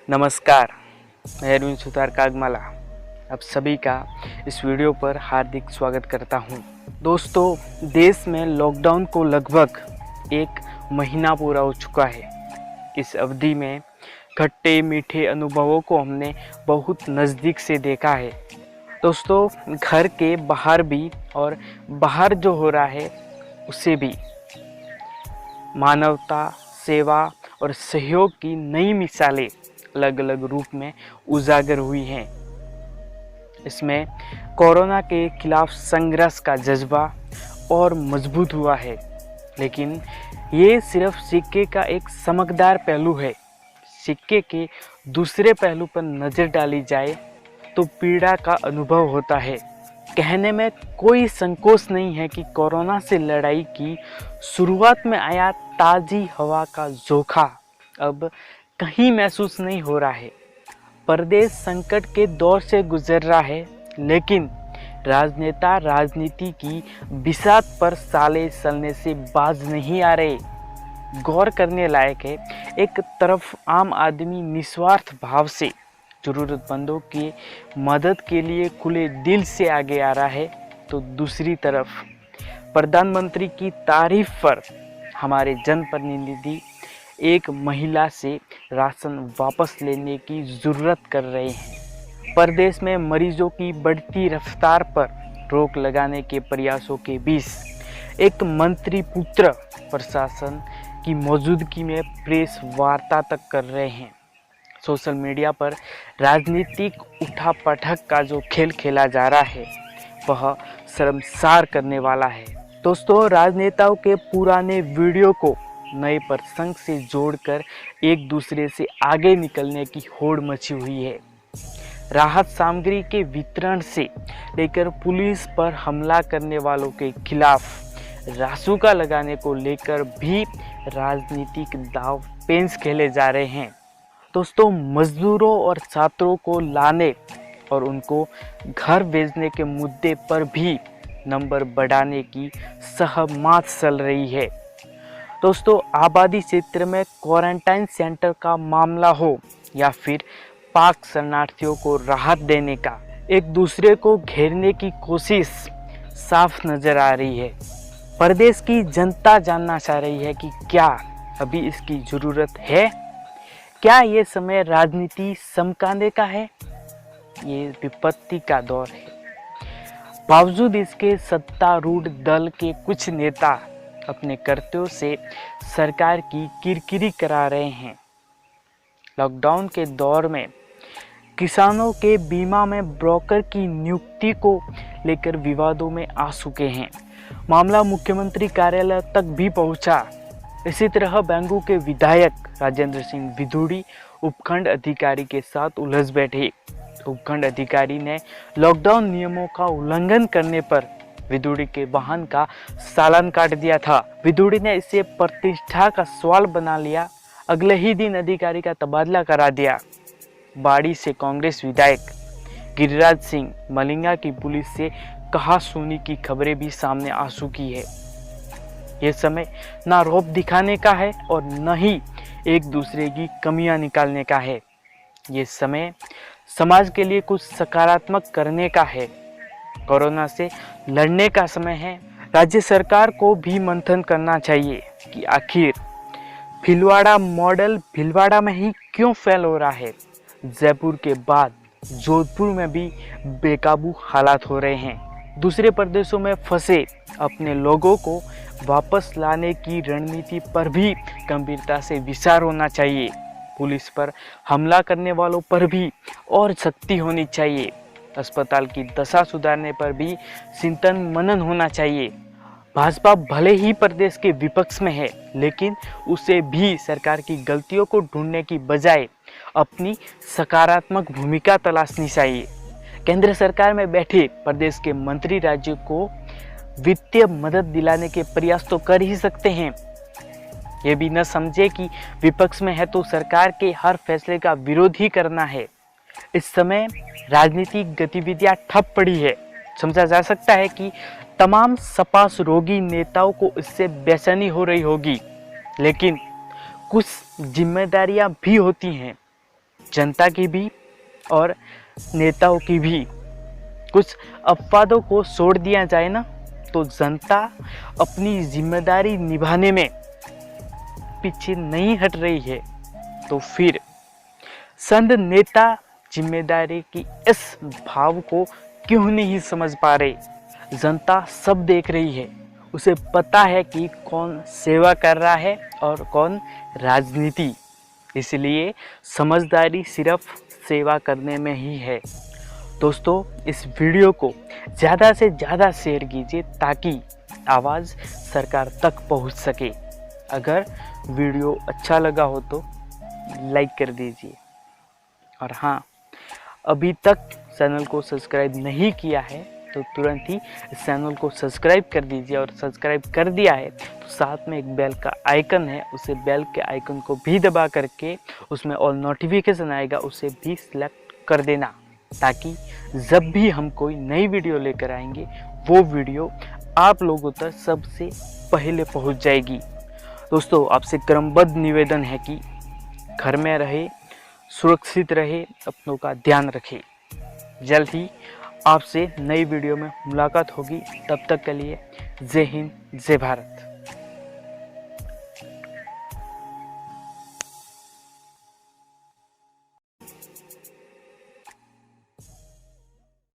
नमस्कार, मैं अरविंद सुतार कागमाला आप सभी का इस वीडियो पर हार्दिक स्वागत करता हूं। दोस्तों, देश में लॉकडाउन को लगभग 1 महीना पूरा हो चुका है। इस अवधि में खट्टे मीठे अनुभवों को हमने बहुत नज़दीक से देखा है। दोस्तों, घर के बाहर भी और बाहर जो हो रहा है उसे भी मानवता, सेवा और सहयोग की नई मिसालें अलग अलग रूप में उजागर हुई हैं। इसमें कोरोना के खिलाफ संघर्ष का जज्बा और मजबूत हुआ है, लेकिन ये सिर्फ सिक्के का एक चमकदार पहलू है। सिक्के के दूसरे पहलू पर नज़र डाली जाए तो पीड़ा का अनुभव होता है। कहने में कोई संकोच नहीं है कि कोरोना से लड़ाई की शुरुआत में आया ताज़ी हवा का झोंका अब कहीं महसूस नहीं हो रहा है। प्रदेश संकट के दौर से गुजर रहा है, लेकिन राजनेता राजनीति की बिसात पर साले चलने से बाज नहीं आ रहे। गौर करने लायक है, एक तरफ आम आदमी निस्वार्थ भाव से जरूरतमंदों की मदद के लिए खुले दिल से आगे आ रहा है, तो दूसरी तरफ प्रधानमंत्री की तारीफ पर हमारे जनप्रतिनिधि एक महिला से राशन वापस लेने की ज़रूरत कर रहे हैं। प्रदेश में मरीजों की बढ़ती रफ्तार पर रोक लगाने के प्रयासों के बीच एक मंत्री पुत्र प्रशासन की मौजूदगी में प्रेस वार्ता तक कर रहे हैं। सोशल मीडिया पर राजनीतिक उठापटक का जो खेल खेला जा रहा है वह शर्मसार करने वाला है। दोस्तों, राजनेताओं के पुराने वीडियो को नए प्रसंग से जोड़कर एक दूसरे से आगे निकलने की होड़ मची हुई है। राहत सामग्री के वितरण से लेकर पुलिस पर हमला करने वालों के खिलाफ रासुका लगाने को लेकर भी राजनीतिक दाव पेंच खेले जा रहे हैं। दोस्तों, मजदूरों और छात्रों को लाने और उनको घर भेजने के मुद्दे पर भी नंबर बढ़ाने की सहमत चल रही है। दोस्तों, आबादी क्षेत्र में क्वारंटाइन सेंटर का मामला हो या फिर पाक शरणार्थियों को राहत देने का, एक दूसरे को घेरने की कोशिश साफ नजर आ रही है। प्रदेश की जनता जानना चाह रही है कि क्या अभी इसकी ज़रूरत है? क्या ये समय राजनीति चमकाने का है? ये विपत्ति का दौर है। बावजूद इसके सत्तारूढ़ दल के कुछ नेता अपने कर्तव्यों से सरकार की किरकिरी करा रहे हैं। लॉकडाउन के दौर में किसानों के बीमा में ब्रोकर की नियुक्ति को लेकर विवादों में आ चुके हैं। मामला मुख्यमंत्री कार्यालय तक भी पहुंचा। इसी तरह बेंगू के विधायक राजेंद्र सिंह विधूड़ी उपखंड अधिकारी के साथ उलझ बैठे। उपखंड अधिकारी ने लॉकडाउन नियमों का उल्लंघन करने पर विधूड़ी के वाहन का चालान काट दिया था। विधूड़ी ने इसे प्रतिष्ठा का सवाल बना लिया। अगले ही दिन अधिकारी का तबादला करा दिया। बाड़ी से कांग्रेस विधायक गिरिराज सिंह मलिंगा की पुलिस से कहासुनी की खबरें भी सामने आ चुकी है। ये समय ना रौब दिखाने का है और न ही एक दूसरे की कमियां निकालने का है। ये समय समाज के लिए कुछ सकारात्मक करने का है। कोरोना से लड़ने का समय है। राज्य सरकार को भी मंथन करना चाहिए कि आखिर भीलवाड़ा मॉडल भीलवाड़ा में ही क्यों फेल हो रहा है। जयपुर के बाद जोधपुर में भी बेकाबू हालात हो रहे हैं। दूसरे प्रदेशों में फंसे अपने लोगों को वापस लाने की रणनीति पर भी गंभीरता से विचार होना चाहिए। पुलिस पर हमला करने वालों पर भी और सख्ती होनी चाहिए। अस्पताल की दशा सुधारने पर भी चिंतन मनन होना चाहिए। भाजपा भले ही प्रदेश के विपक्ष में है, लेकिन उसे भी सरकार की गलतियों को ढूंढने की बजाय अपनी सकारात्मक भूमिका तलाशनी चाहिए। केंद्र सरकार में बैठे प्रदेश के मंत्री राज्य को वित्तीय मदद दिलाने के प्रयास तो कर ही सकते हैं। ये भी न समझे कि विपक्ष में है तो सरकार के हर फैसले का विरोध ही करना है। इस समय राजनीतिक गतिविधियां ठप पड़ी है। समझा जा सकता है कि तमाम सपा रोगी नेताओं को इससे बेचैनी हो रही होगी, लेकिन कुछ जिम्मेदारियां भी होती हैं। जनता की भी और नेताओं की भी कुछ अपवादों को छोड़ दिया जाए ना, तो जनता अपनी जिम्मेदारी निभाने में पीछे नहीं हट रही है। तो फिर संत नेता जिम्मेदारी की इस भाव को क्यों नहीं समझ पा रहे। जनता सब देख रही है, उसे पता है कि कौन सेवा कर रहा है और कौन राजनीति। इसलिए समझदारी सिर्फ सेवा करने में ही है। दोस्तों, इस वीडियो को ज़्यादा से ज़्यादा शेयर कीजिए ताकि आवाज़ सरकार तक पहुंच सके। अगर वीडियो अच्छा लगा हो तो लाइक कर दीजिए। और हाँ, अभी तक चैनल को सब्सक्राइब नहीं किया है तो तुरंत ही इस चैनल को सब्सक्राइब कर दीजिए, और सब्सक्राइब कर दिया है तो साथ में एक बेल का आइकन है, उसे बेल के आइकन को भी दबा करके उसमें ऑल नोटिफिकेशन आएगा, उसे भी सिलेक्ट कर देना, ताकि जब भी हम कोई नई वीडियो लेकर आएंगे वो वीडियो आप लोगों तक सबसे पहले पहुंच जाएगी। दोस्तों, आपसे क्रमबद्ध निवेदन है कि घर में रहे, सुरक्षित रहे, अपनों का ध्यान रखें। जल्द ही आपसे नई वीडियो में मुलाकात होगी। तब तक के लिए जय हिंद, जय भारत।